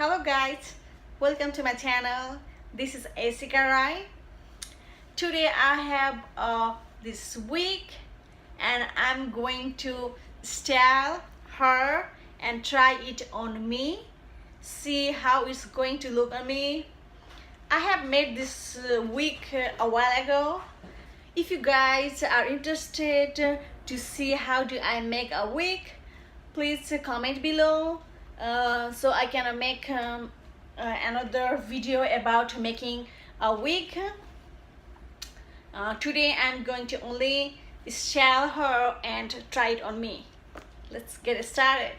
Hello guys, welcome to my channel. This is Asika Rai. Today I have this wig and I'm going to style her and try it on me. See how it's going to look on me. I have made this wig a while ago. If you guys are interested to see how do I make a wig, please comment below so I can make another video about making a wig. Today I'm going to only style her and try it on me. Let's get started.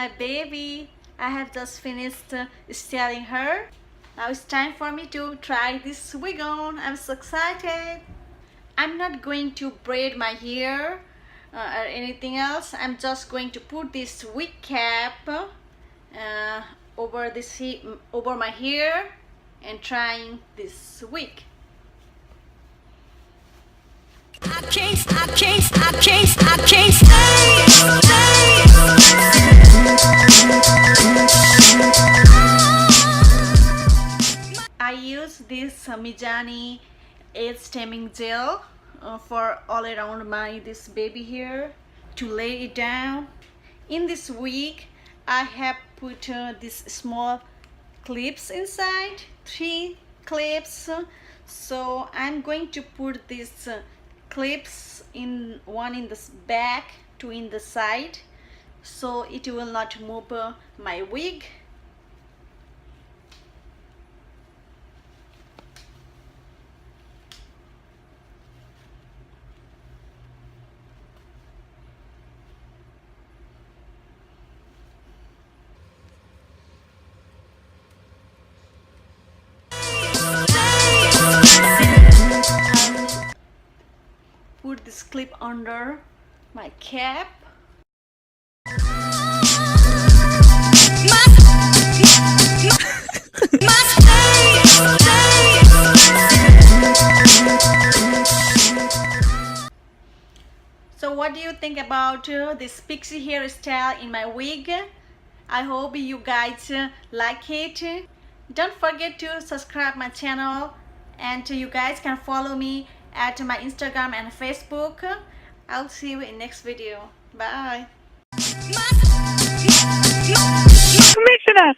my baby. I have just finished styling her. Now it's time for me to try this wig on. I'm so excited. I'm not going to braid my hair or anything else. I'm just going to put this wig cap over my hair and trying this wig. I can't stay. I use this Mijani edge stemming gel for all around this baby hair to lay it down. In this wig, I have put these small clips inside, 3 clips. So I'm going to put these clips in, one in the back, 2 in the side, so it will not move my wig. Put this clip under my cap. So what do you think about this pixie hairstyle in my wig? I hope you guys like it. Don't forget to subscribe my channel, and you guys can follow me at my Instagram and Facebook. I'll see you in next video. Bye. Commissioner.